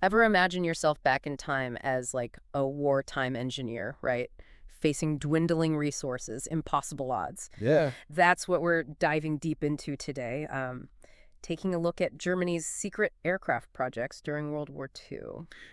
Ever imagine yourself back in time as like a wartime engineer, right? Facing dwindling resources, impossible odds. Yeah. That's what we're diving deep into today, taking a look at Germany's secret aircraft projects during World War II.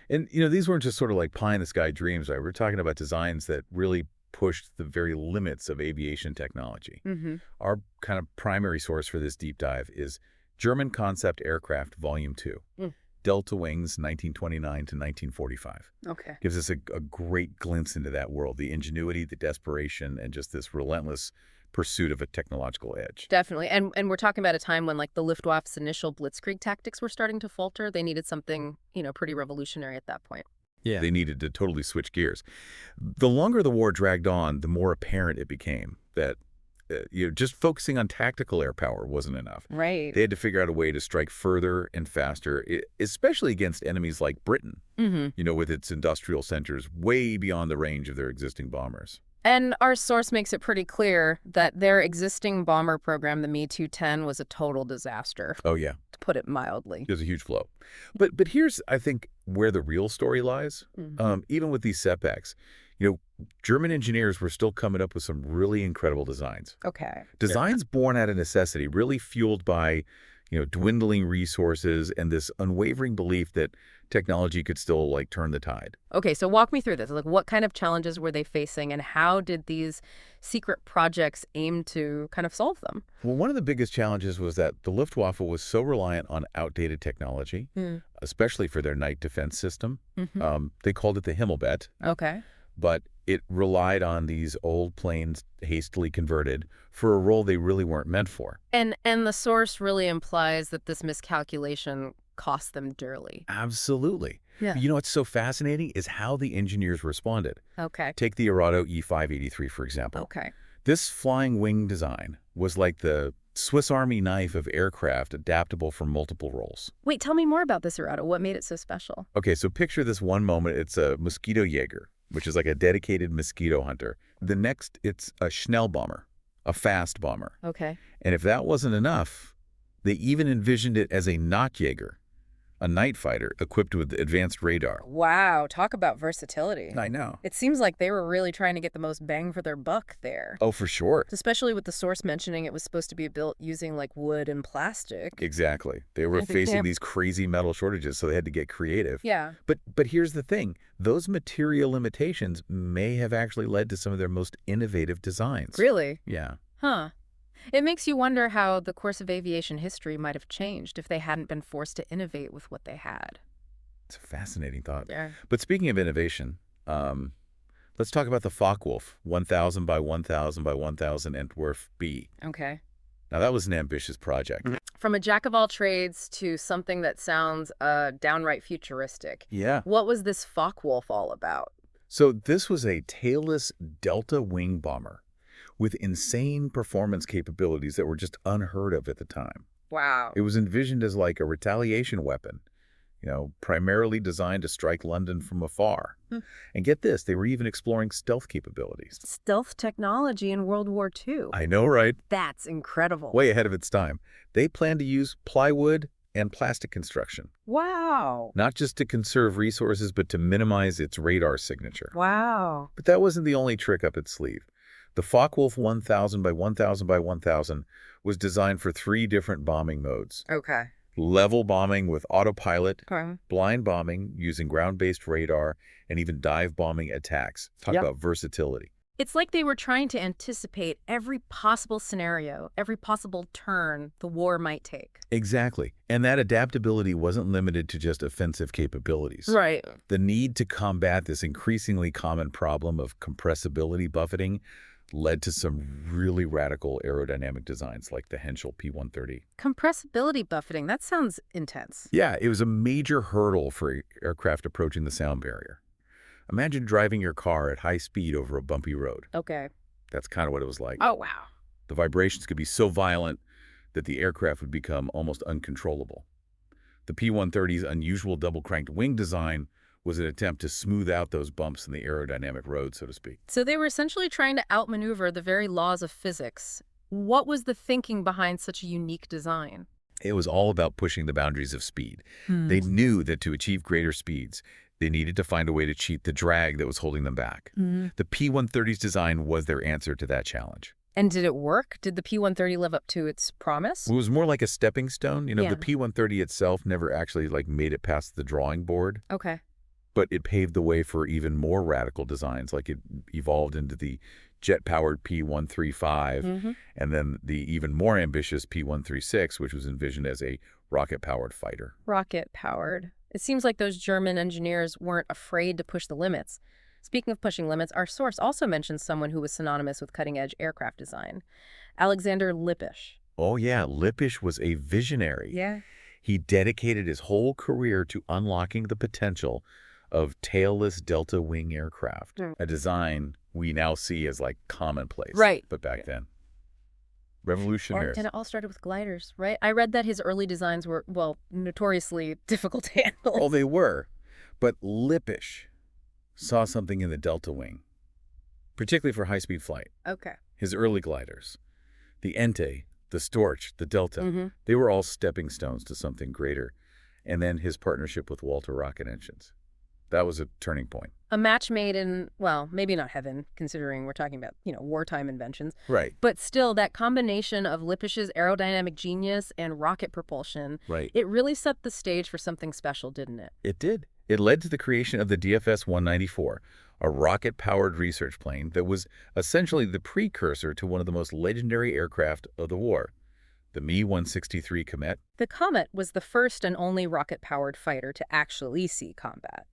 And, these weren't just sort of like pie in the sky dreams, right? We're talking about designs that really pushed the very limits of aviation technology. Mm-hmm. Our kind of primary source for this deep dive is German Concept Aircraft Volume 2, Mm. Delta Wings, 1929 to 1945. Okay. Gives us a great glimpse into that world, the ingenuity, the desperation, and just this relentless pursuit of a technological edge. Definitely. And we're talking about a time when like the Luftwaffe's initial blitzkrieg tactics were starting to falter. They needed something, pretty revolutionary at that point. Yeah. They needed to totally switch gears. The longer the war dragged on, the more apparent it became that just focusing on tactical air power wasn't enough. Right. They had to figure out a way to strike further and faster, especially against enemies like Britain, Mm-hmm. with its industrial centers way beyond the range of their existing bombers. And our source makes it pretty clear that their existing bomber program, the Me-210, was a total disaster, Oh, yeah. to put it mildly. There's a huge flow. But here's, I think, where the real story lies. Mhm. Even with these setbacks, German engineers were still coming up with some really incredible designs. Okay. Designs born out of necessity, really fueled by, dwindling resources and this unwavering belief that technology could still, like, turn the tide. Okay, so walk me through this. Like, what kind of challenges were they facing, and how did these secret projects aim to kind of solve them? Well, one of the biggest challenges was that the Luftwaffe was so reliant on outdated technology, Mm. especially for their night defense system. Hmm. They called it the Himmelbett, Okay. but it relied on these old planes hastily converted for a role they really weren't meant for. And the source really implies that this miscalculation cost them dearly. Absolutely. Yeah. But what's so fascinating is how the engineers responded. Okay. Take the Arado E-583, for example. Okay. This flying wing design was like the Swiss Army knife of aircraft, adaptable for multiple roles. Wait, tell me more about this Arado. What made it so special? Okay, so picture this one moment. It's a mosquito Jaeger, which is like a dedicated mosquito hunter. The next, it's a Schnellbomber, a fast bomber. Okay. And if that wasn't enough, they even envisioned it as a Nachtjäger, a night fighter equipped with advanced radar. Wow, talk about versatility. I know. It seems like they were really trying to get the most bang for their buck there. Oh, for sure. Especially with the source mentioning it was supposed to be built using like wood and plastic. Exactly. They were I think facing they- these crazy metal shortages, so they had to get creative. Yeah. But here's the thing. Those material limitations may have actually led to some of their most innovative designs. Really? Yeah. Huh. It makes you wonder how the course of aviation history might have changed if they hadn't been forced to innovate with what they had. It's a fascinating thought. Yeah. But speaking of innovation, let's talk about the Focke-Wulf 1000 by 1000 by 1000 Entwurf B. Okay. Now, that was an ambitious project. From a jack of all trades to something that sounds downright futuristic. Yeah. What was this Focke-Wulf all about? So this was a tailless Delta wing bomber with insane performance capabilities that were just unheard of at the time. Wow. It was envisioned as like a retaliation weapon, primarily designed to strike London from afar. Hmm. And get this, they were even exploring stealth capabilities. Stealth technology in World War II. I know, right? That's incredible. Way ahead of its time. They planned to use plywood and plastic construction, Wow. not just to conserve resources, but to minimize its radar signature. Wow. But that wasn't the only trick up its sleeve. The Focke-Wulf 1000 by 1000 by 1000 was designed for 3 different bombing modes. Okay. Level bombing with autopilot, Okay. blind bombing using ground-based radar, and even dive bombing attacks. Talk Yep. about versatility. It's like they were trying to anticipate every possible scenario, every possible turn the war might take. Exactly. And that adaptability wasn't limited to just offensive capabilities. Right. The need to combat this increasingly common problem of compressibility buffeting led to some really radical aerodynamic designs like the Henschel P-130. Compressibility buffeting, that sounds intense. Yeah, it was a major hurdle for aircraft approaching the sound barrier. Imagine driving your car at high speed over a bumpy road. Okay. That's kind of what it was like. Oh, wow. The vibrations could be so violent that the aircraft would become almost uncontrollable. The P-130's unusual double-cranked wing design was an attempt to smooth out those bumps in the aerodynamic road, so to speak. So they were essentially trying to outmaneuver the very laws of physics. What was the thinking behind such a unique design? It was all about pushing the boundaries of speed. Hmm. They knew that to achieve greater speeds, they needed to find a way to cheat the drag that was holding them back. Hmm. The P-130's design was their answer to that challenge. And did it work? Did the P-130 live up to its promise? It was more like a stepping stone. Yeah. The P-130 itself never actually made it past the drawing board, Okay. but it paved the way for even more radical designs. Like it evolved into the jet-powered P-135, Mm-hmm. and then the even more ambitious P-136, which was envisioned as a rocket-powered fighter. Rocket powered. It seems like those German engineers weren't afraid to push the limits. Speaking of pushing limits, our source also mentions someone who was synonymous with cutting-edge aircraft design, Alexander Lippisch. Oh yeah, Lippisch was a visionary. Yeah. He dedicated his whole career to unlocking the potential of tailless delta wing aircraft, Mm. a design we now see as commonplace. Right. But back then, Or, revolutionaries. and it all started with gliders, right? I read that his early designs were, well, notoriously difficult to handle. Oh, they were. But Lippisch saw something in the delta wing, particularly for high-speed flight. Okay. His early gliders, the Entei, the Storch, the Delta, Mm-hmm. they were all stepping stones to something greater. And then his partnership with Walter Rocket Engines. That was a turning point. A match made in, well, maybe not heaven, considering we're talking about, wartime inventions. Right. But still, that combination of Lippisch's aerodynamic genius and rocket propulsion, Right. it really set the stage for something special, didn't it? It did. It led to the creation of the DFS-194, a rocket-powered research plane that was essentially the precursor to one of the most legendary aircraft of the war, the Me-163 Comet. The Comet was the first and only rocket-powered fighter to actually see combat.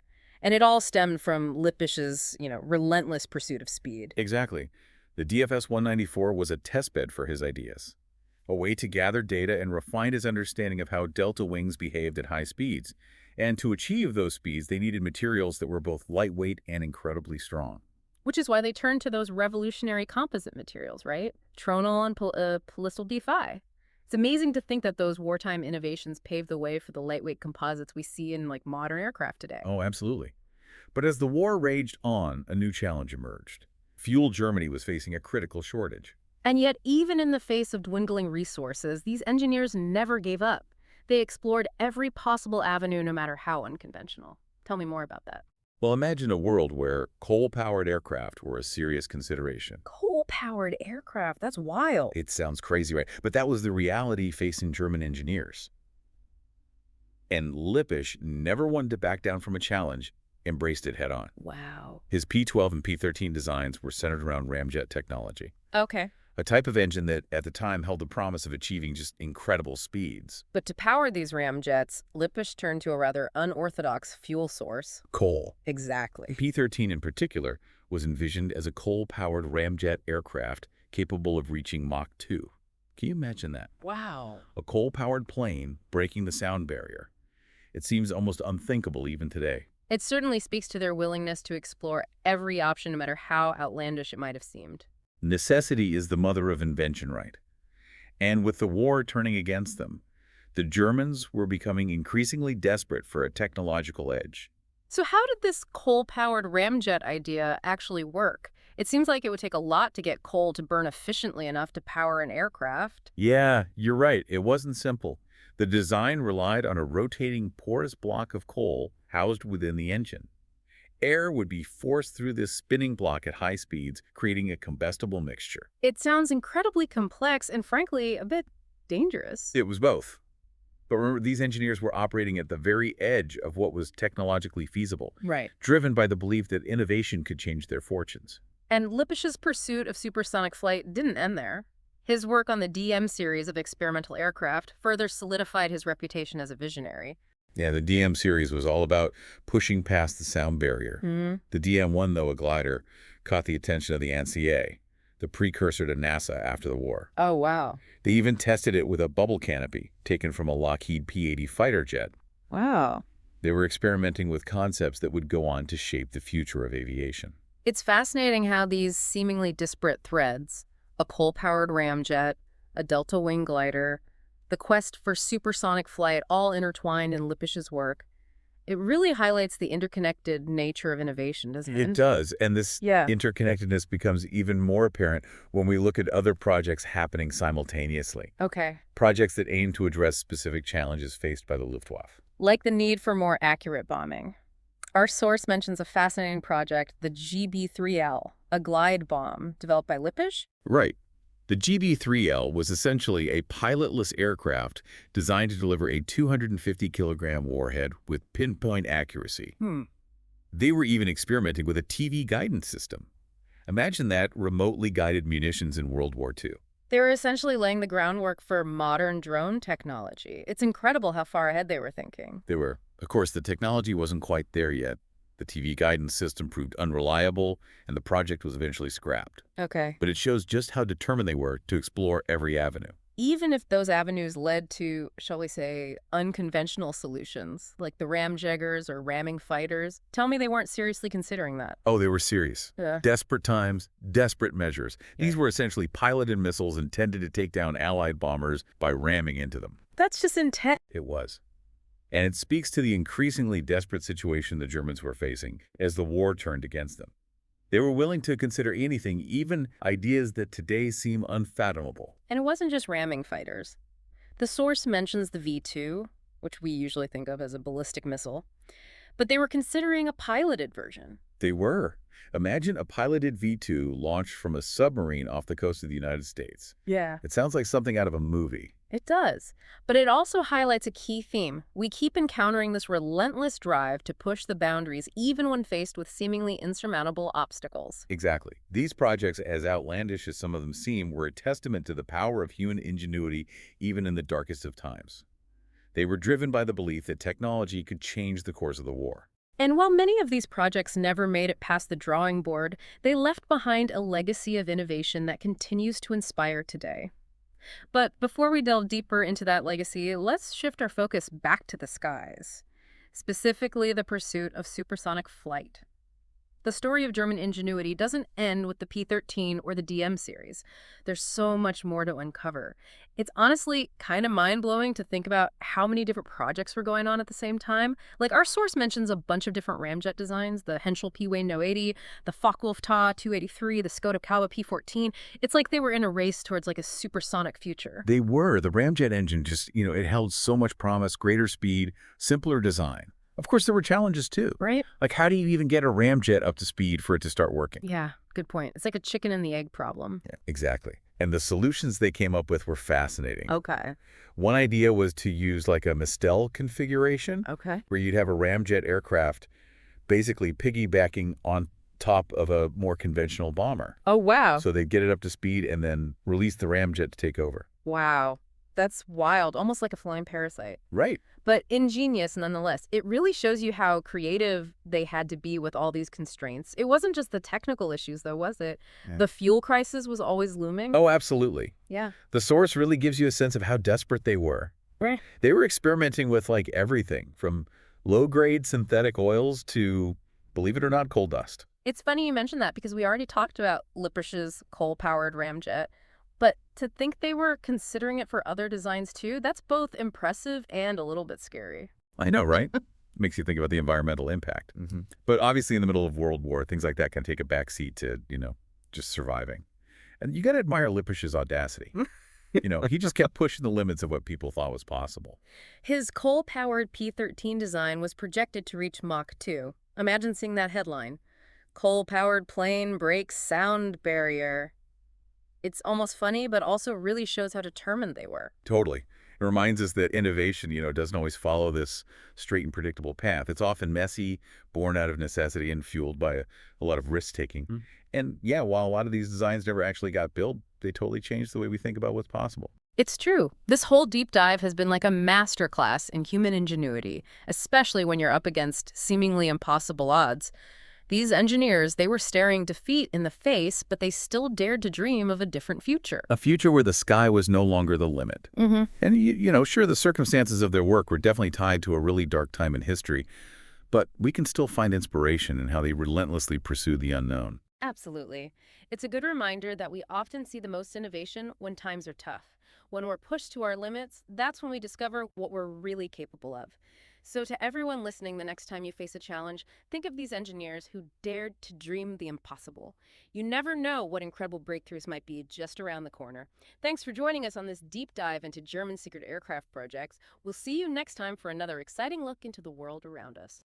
And it all stemmed from Lippisch's, relentless pursuit of speed. Exactly. The DFS-194 was a testbed for his ideas, a way to gather data and refine his understanding of how delta wings behaved at high speeds. And to achieve those speeds, they needed materials that were both lightweight and incredibly strong. Which is why they turned to those revolutionary composite materials, right? Tronal and Polystyl D-Phi. It's amazing to think that those wartime innovations paved the way for the lightweight composites we see in modern aircraft today. Oh, absolutely. But as the war raged on, a new challenge emerged. Fuel Germany was facing a critical shortage. And yet, even in the face of dwindling resources, these engineers never gave up. They explored every possible avenue, no matter how unconventional. Tell me more about that. Well, imagine a world where coal-powered aircraft were a serious consideration. Coal-powered aircraft, that's wild. It sounds crazy, right? But that was the reality facing German engineers. And Lippisch, never one to back down from a challenge, embraced it head-on. Wow. His P-12 and P-13 designs were centered around ramjet technology, Okay. a type of engine that, at the time, held the promise of achieving just incredible speeds. But to power these ramjets, Lippisch turned to a rather unorthodox fuel source. Coal. Exactly. P-13 in particular was envisioned as a coal-powered ramjet aircraft capable of reaching Mach 2. Can you imagine that? Wow. A coal-powered plane breaking the sound barrier. It seems almost unthinkable even today. It certainly speaks to their willingness to explore every option, no matter how outlandish it might have seemed. Necessity is the mother of invention, right? And with the war turning against them, the Germans were becoming increasingly desperate for a technological edge. So how did this coal-powered ramjet idea actually work? It seems like it would take a lot to get coal to burn efficiently enough to power an aircraft. Yeah, you're right. It wasn't simple. The design relied on a rotating porous block of coal housed within the engine. Air would be forced through this spinning block at high speeds, creating a combustible mixture. It sounds incredibly complex and, frankly, a bit dangerous. It was both. But remember, these engineers were operating at the very edge of what was technologically feasible, Right. driven by the belief that innovation could change their fortunes. And Lippisch's pursuit of supersonic flight didn't end there. His work on the DM series of experimental aircraft further solidified his reputation as a visionary. Yeah, the DM series was all about pushing past the sound barrier. Mm-hmm. The DM-1, though a glider, caught the attention of the NCA, the precursor to NASA after the war. Oh, wow. They even tested it with a bubble canopy taken from a Lockheed P-80 fighter jet. Wow. They were experimenting with concepts that would go on to shape the future of aviation. It's fascinating how these seemingly disparate threads, a coal-powered ramjet, a delta wing glider, the quest for supersonic flight all intertwined in Lippisch's work. It really highlights the interconnected nature of innovation, doesn't It it? does, and this Yeah. interconnectedness becomes even more apparent when we look at other projects happening simultaneously. Okay. Projects that aim to address specific challenges faced by the Luftwaffe. Like the need for more accurate bombing. Our source mentions a fascinating project, the GB-3L, a glide bomb developed by Lippisch. Right. The GB-3L was essentially a pilotless aircraft designed to deliver a 250-kilogram warhead with pinpoint accuracy. Hmm. They were even experimenting with a TV guidance system. Imagine that, remotely guided munitions in World War II. They were essentially laying the groundwork for modern drone technology. It's incredible how far ahead they were thinking. Of course, the technology wasn't quite there yet. The TV guidance system proved unreliable, and the project was eventually scrapped. Okay. But it shows just how determined they were to explore every avenue. Even if those avenues led to, shall we say, unconventional solutions, like the ramjaggers or ramming fighters, tell me they weren't seriously considering that. Oh, they were serious. Yeah. Desperate times, desperate measures. Yeah. These were essentially piloted missiles intended to take down Allied bombers by ramming into them. That's just intense. It was. And it speaks to the increasingly desperate situation the Germans were facing as the war turned against them. They were willing to consider anything, even ideas that today seem unfathomable. And it wasn't just ramming fighters. The source mentions the V-2, which we usually think of as a ballistic missile, but they were considering a piloted version. They were. Imagine a piloted V-2 launched from a submarine off the coast of the United States. Yeah. It sounds like something out of a movie. It does. But it also highlights a key theme. We keep encountering this relentless drive to push the boundaries even when faced with seemingly insurmountable obstacles. Exactly. These projects, as outlandish as some of them seem, were a testament to the power of human ingenuity even in the darkest of times. They were driven by the belief that technology could change the course of the war. And while many of these projects never made it past the drawing board, they left behind a legacy of innovation that continues to inspire today. But before we delve deeper into that legacy, let's shift our focus back to the skies, specifically the pursuit of supersonic flight. The story of German ingenuity doesn't end with the P-13 or the DM series. There's so much more to uncover. It's honestly kind of mind-blowing to think about how many different projects were going on at the same time. Like, our source mentions a bunch of different ramjet designs, the Henschel P-Wayne No 80, the Focke-Wulf Ta 283, the Skoda Kawa P-14. It's like they were in a race towards like a supersonic future. They were. The ramjet engine just, it held so much promise, greater speed, simpler design. Of course, there were challenges too. Right? Like, how do you even get a ramjet up to speed for it to start working? Yeah, good point. It's like a chicken and the egg problem. Yeah, exactly. And the solutions they came up with were fascinating. Okay. One idea was to use like a Mistel configuration, Okay. where you'd have a ramjet aircraft basically piggybacking on top of a more conventional bomber. Oh, wow. So they'd get it up to speed and then release the ramjet to take over. Wow. That's wild, almost like a flying parasite. Right. But ingenious nonetheless. It really shows you how creative they had to be with all these constraints. It wasn't just the technical issues, though, was it? Yeah. The fuel crisis was always looming. Oh, absolutely. Yeah. The source really gives you a sense of how desperate they were. Right. They were experimenting with like everything from low-grade synthetic oils to, believe it or not, coal dust. It's funny you mentioned that because we already talked about Lippisch's coal-powered ramjet. But to think they were considering it for other designs too, that's both impressive and a little bit scary. I know, right? Makes you think about the environmental impact. But obviously in the middle of World War, things like that can take a backseat to, just surviving. And you got to admire Lippisch's audacity. He just kept pushing the limits of what people thought was possible. His coal-powered P-13 design was projected to reach Mach 2. Imagine seeing that headline. Coal-powered plane breaks sound barrier. It's almost funny, but also really shows how determined they were. Totally. It reminds us that innovation, doesn't always follow this straight and predictable path. It's often messy, born out of necessity, and fueled by a lot of risk-taking. And yeah, while a lot of these designs never actually got built, they totally changed the way we think about what's possible. It's true. This whole deep dive has been like a masterclass in human ingenuity, especially when you're up against seemingly impossible odds. These engineers, they were staring defeat in the face, but they still dared to dream of a different future. A future where the sky was no longer the limit. And, sure, the circumstances of their work were definitely tied to a really dark time in history, but we can still find inspiration in how they relentlessly pursue the unknown. Absolutely. It's a good reminder that we often see the most innovation when times are tough. When we're pushed to our limits, that's when we discover what we're really capable of. So, to everyone listening, the next time you face a challenge, think of these engineers who dared to dream the impossible. You never know what incredible breakthroughs might be just around the corner. Thanks for joining us on this deep dive into German secret aircraft projects. We'll see you next time for another exciting look into the world around us.